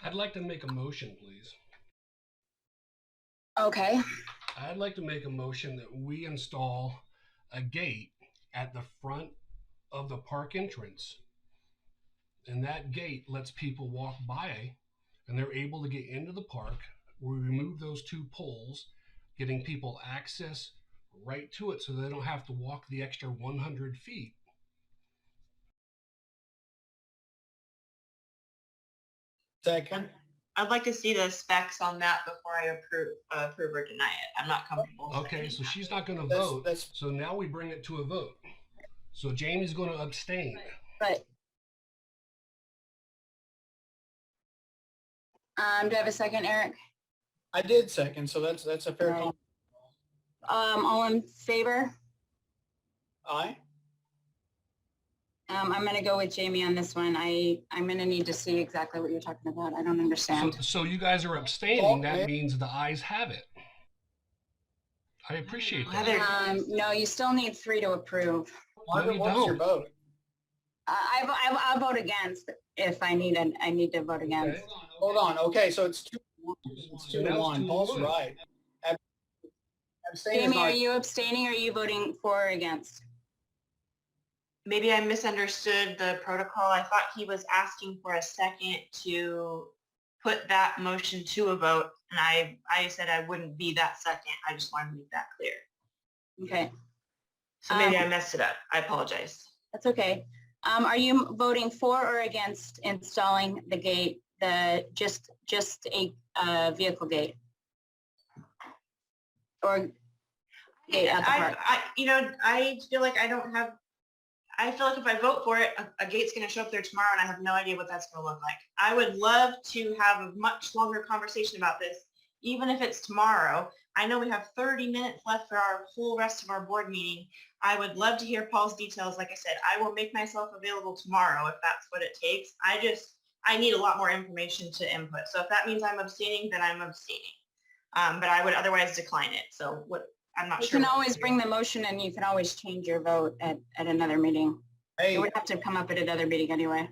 I'd like to make a motion, please. Okay. I'd like to make a motion that we install a gate at the front of the park entrance. And that gate lets people walk by and they're able to get into the park. We remove those 2 poles, getting people access right to it so they don't have to walk the extra 100 feet. Second. I'd like to see the specs on that before I approve or deny it. I'm not comfortable. Okay, so she's not going to vote. So now we bring it to a vote. So Jaimie's going to abstain. But do I have a second, Eric? I did second, so that's a fair Right. comment. All in favor? Aye. I'm going to go with Jaimie on this one. I'm going to need to see exactly what you're talking about. I don't understand. So you guys are abstaining. That means the ayes have it. I appreciate that. No, you still need 3 to approve. Margaret, what's your vote? I'll vote against if I need to vote against. Okay. Hold on. Okay, so it's 2-1. It's 2 to 1. Paul's right. Abstain is Jaimie, not- are you abstaining or are you voting for or against? Maybe I misunderstood the protocol. I thought he was asking for a second to put that motion to a vote, and I said I wouldn't be that second. I just wanted to make that clear. Okay, So maybe I messed it up. I apologize. that's okay. Are you voting for or against installing the gate, just a vehicle gate? Or gate at the park? I feel like I feel like if I vote for it, a gate's going to show up there tomorrow and I have no idea what that's going to look like. I would love to have a much longer conversation about this, even if it's tomorrow. I know we have 30 minutes left for our whole rest of our board meeting. I would love to hear Paul's details. Like I said, I will make myself available tomorrow if that's what it takes. I need a lot more information to input. So if that means I'm abstaining, then I'm abstaining. But I would otherwise decline it. So I'm not sure. You can always bring the motion and you can always change your vote at another meeting. Hey, It would have to come up at another meeting anyway.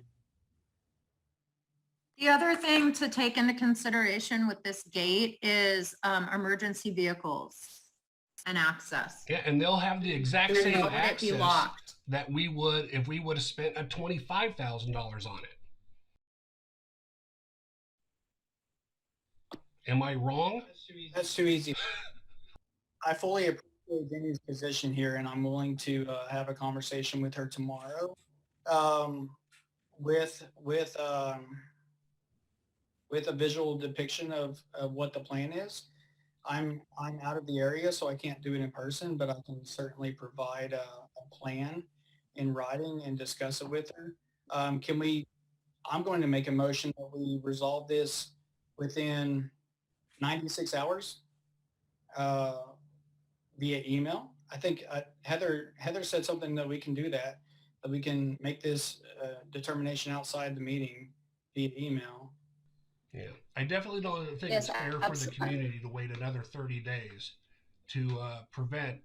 The other thing to take into consideration with this gate is emergency vehicles and access. Yeah, and they'll have the exact same Would it be access locked? that we would if we would have spent a $25,000 on it. Am I wrong? that's too easy. I fully appreciate Jenny's position here, and I'm willing to have a conversation with her tomorrow with a visual depiction of what the plan is. I'm out of the area, so I can't do it in person, but I can certainly provide a plan in writing and discuss it with her. I'm going to make a motion that we resolve this within 96 hours via email. I think Heather said something that we can do that we can make this determination outside the meeting via email. Yeah, I definitely don't think Yes, it's fair for the absolutely. community to wait another 30 days to prevent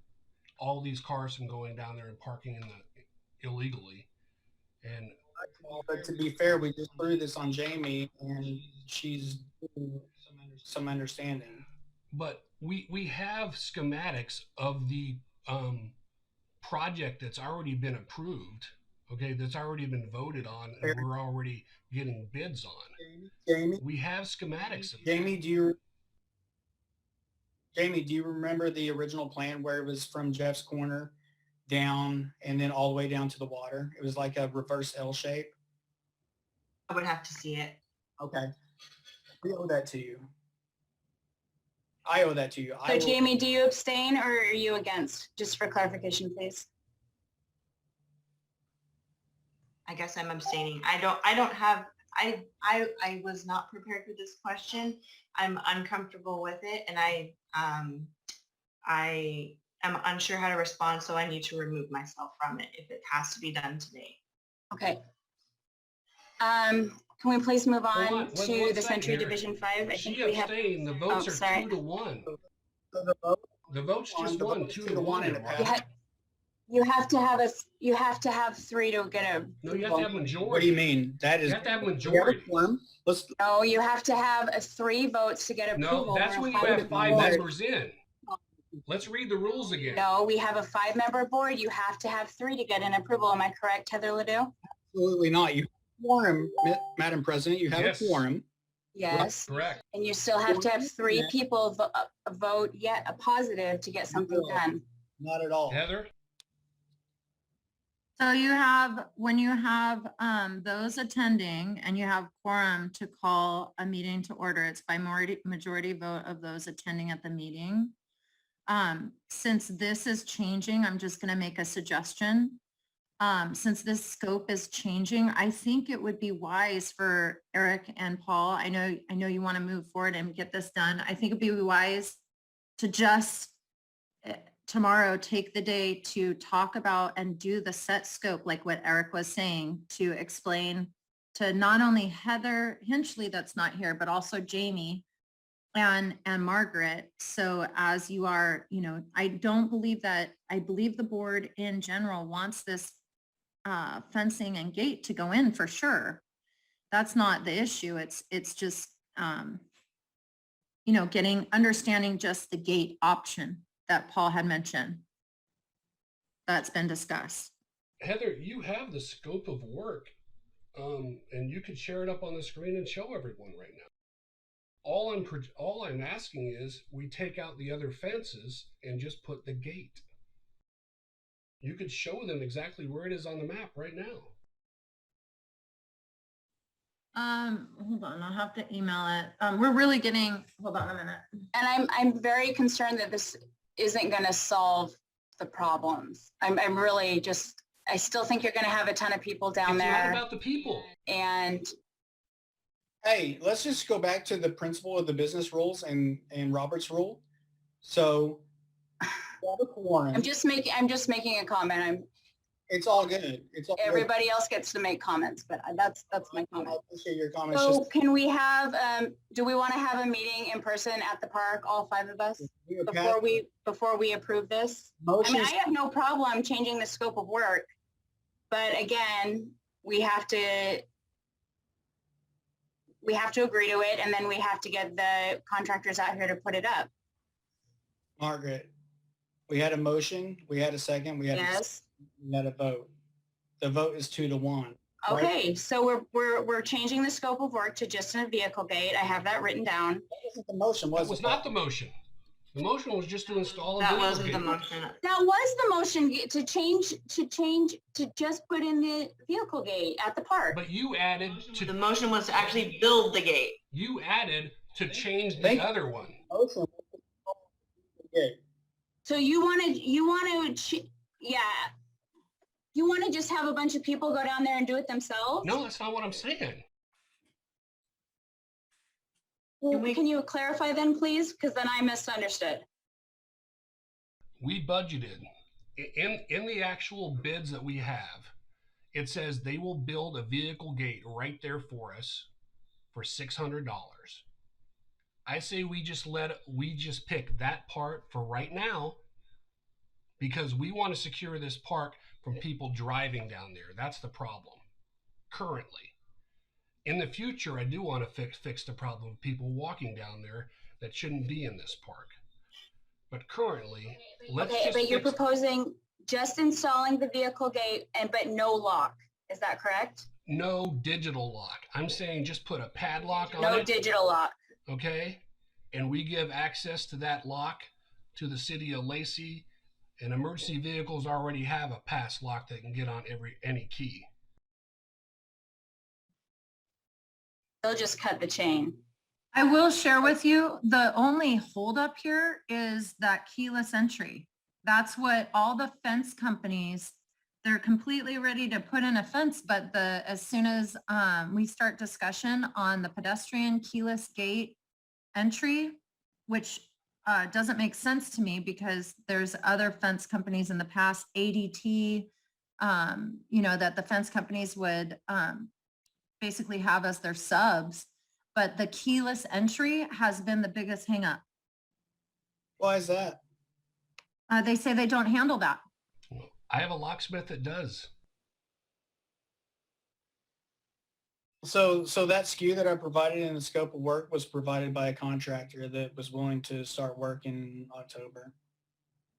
all these cars from going down there and parking illegally. And But to be fair, we just threw this on Jaimie, and she's doing some understanding. but we have schematics of the project that's already been approved, okay, that's already been voted on, and we're already getting bids on. Jaimie, We have schematics of that. Jaimie, do you remember the original plan where it was from Jeff's corner down and then all the way down to the water? It was like a reverse L shape. I would have to see it. Okay. We owe that to you. I owe that to you. So Jaimie, do you abstain or are you against? Just for clarification, please. I guess I'm abstaining. I was not prepared for this question. I'm uncomfortable with it, and I am unsure how to respond, so I need to remove myself from it if it has to be done today. Okay. Can we please move Hold on on, to one the second Century here. Division 5? I She think we have. abstained. The votes Oh, are sorry. 2 to 1. So the vote The vote's just the one, vote's 2 2 to to 1 1. and it Mark. passed. You have to have 3 to get a. No, you have to have What do majority. you mean? That is. You have to have we have a majority. quorum. Let's, No, you have to have 3 votes to get approval. No, that's We're a when you have 5 5-member board. members in. Let's read the rules again. No, we have a 5-member board. You have to have 3 to get an approval. Am I correct, Heather Ledoux? absolutely not. You have a quorum, Madam President, you have Yes. a quorum. Yes. Correct. And you still have to have 3 people vote yet a positive to get something No. done. Not at all. Heather? So you have, when you have those attending and you have quorum to call a meeting to order, it's by majority vote of those attending at the meeting. Since this is changing, I'm just going to make a suggestion. Since this scope is changing, I think it would be wise for Eric and Paul. I know you want to move forward and get this done. I think it'd be wise to just tomorrow take the day to talk about and do the set scope, like what Eric was saying, to explain to not only Heather Hinchley that's not here, but also Jaimie and Margaret. So as you are, I don't believe that, I believe the board in general wants this fencing and gate to go in for sure. That's not the issue. It's just, understanding just the gate option that Paul had mentioned. That's been discussed. Heather, you have the scope of work, and you could share it up on the screen and show everyone right now. All I'm asking is we take out the other fences and just put the gate. You could show them exactly where it is on the map right now. Hold on, I'll have to email it. We're really getting, hold on a minute. And I'm very concerned that this isn't going to solve the problems. I'm really just, I still think you're going to have a ton of people down It's there. not about the people. And Hey, let's just go back to the principle of the business rules and Robert's rule. So we have a quorum. I'm just making a comment. It's all good. It's all good. Everybody else gets to make comments, but that's my I comment. appreciate your comments. So Just can we have, do we want to have a meeting in person at the park, all 5 of us, before we approve this? I motion. mean, I have no problem changing the scope of work, but again, we have to agree to it, and then we have to get the contractors out here to put it up. Margaret, we had a motion. We had a second. We had a vote. The vote is 2-1. Okay, so we're changing the scope of work to just a vehicle gate. I have that written down. That wasn't the motion, was That was it? not the motion. The motion was just to install a That vehicle wasn't the gate. motion. That was the motion to just put in the vehicle gate at the park. But you added The to motion was to actually build the gate. change the Thank you. other one. Motion was to- Okay. So you want to just have a bunch of people go down there and do it themselves? No, that's not what I'm saying. Well, can you clarify then, please? Because then I misunderstood. We budgeted in the actual bids that we have. It says they will build a vehicle gate right there for us for $600. I say we just pick that part for right now because we want to secure this park from people driving down there. That's the problem currently. In the future, I do want to fix the problem of people walking down there that shouldn't be in this park. But currently, But you're proposing just installing the vehicle gate but no lock. Is that correct? No digital lock. I'm saying just put a padlock on No it. digital lock. Okay? And we give access to that lock to the city of Lacey, and emergency vehicles already have a pass lock that can get on any key. They'll just cut the chain. I will share with you, the only holdup here is that keyless entry. That's what all the fence companies, they're completely ready to put in a fence, but as soon as we start discussion on the pedestrian keyless gate entry, which doesn't make sense to me because there's other fence companies in the past, ADT, that the fence companies would basically have as their subs, but the keyless entry has been the biggest hangup. Why is that? They say they don't handle that. I have a locksmith that does. So that SKU that I provided in the scope of work was provided by a contractor that was willing to start work in October.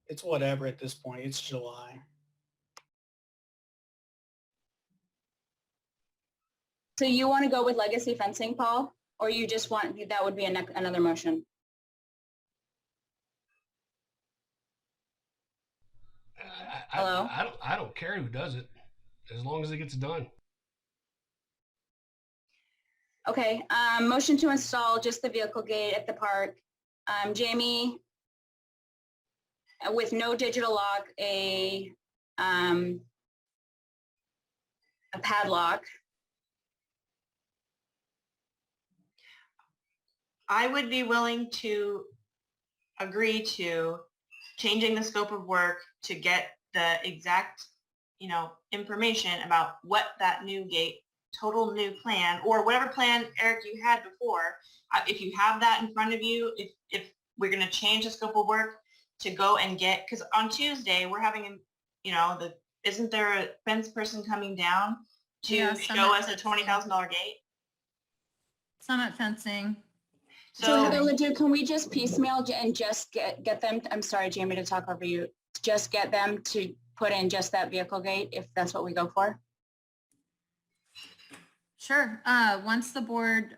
It's whatever at this point. It's July. So you want to go with legacy fencing, Paul? Or you just want, that would be another motion? Hello? I don't care who does it, as long as it gets done. Okay, motion to install just the vehicle gate at the park. Jaimie, with no digital lock, a padlock. I would be willing to agree to changing the scope of work to get the exact, information about what that new gate, total new plan, or whatever plan, Eric, you had before. If you have that in front of you, if we're going to change the scope of work to go and get, because on Tuesday we're having, isn't there a fence person coming down to show us a $20,000 gate? Summit fencing. So Heather Ledoux, can we just piecemeal and just get them, I'm sorry, Jaimie, to talk over you, just get them to put in just that vehicle gate if that's what we go for? Sure. Once the board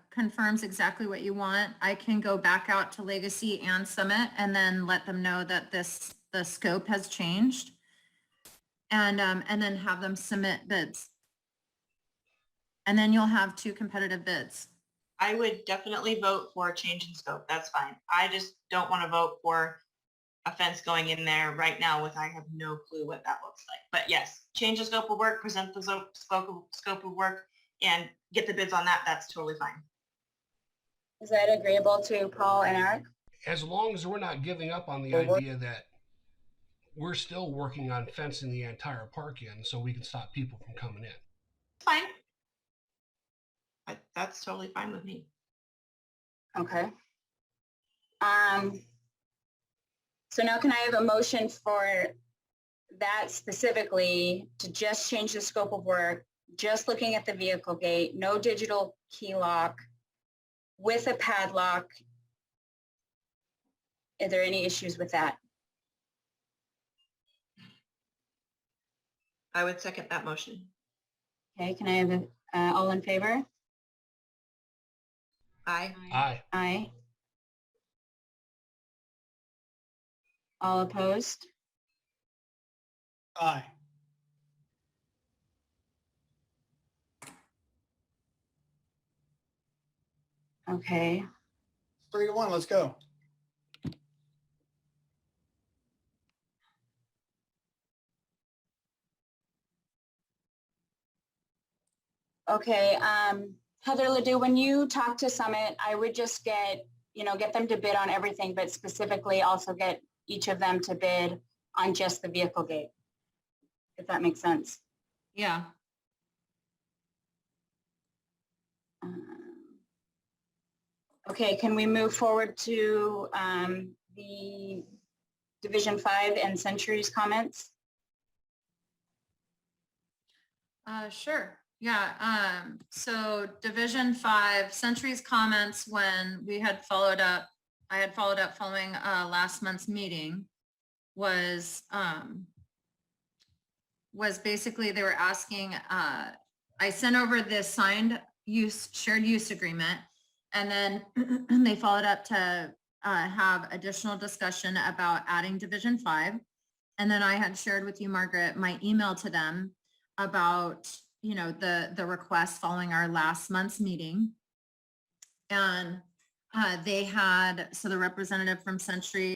confirms exactly what you want, I can go back out to Legacy and Summit and then let them know that the scope has changed, and then have them submit bids. And then you'll have 2 competitive bids. I would definitely vote for a change in scope. That's fine. I just don't want to vote for a fence going in there right now with I have no clue what that looks like. But yes, change the scope of work, present the scope of work, and get the bids on that. That's totally fine. Is that agreeable to Paul and Eric? As long as we're not giving up on the idea that we're still working on fencing the entire park in so we can stop people from coming in. Fine. That's totally fine with me. Okay. So now can I have a motion for that specifically to just change the scope of work, just looking at the vehicle gate, no digital key lock, with a padlock? Are there any issues with that? I would second that motion. Okay, can I have all in favor? Aye. Aye. Aye. All opposed? Aye. Okay. 3-1, let's go. Okay, Heather Ledoux, when you talk to Summit, I would just get them to bid on everything, but specifically also get each of them to bid on just the vehicle gate, if that makes sense. Yeah. Okay, can we move forward to the Division 5 and Century's comments? Sure. Yeah. So Division 5, Century's comments, when we had followed up, I had followed up following last month's meeting, was basically they were asking, I sent over this signed shared use agreement, and then they followed up to have additional discussion about adding Division 5. And then I had shared with you, Margaret, my email to them about, the request following our last month's meeting. And they had, so the representative from Century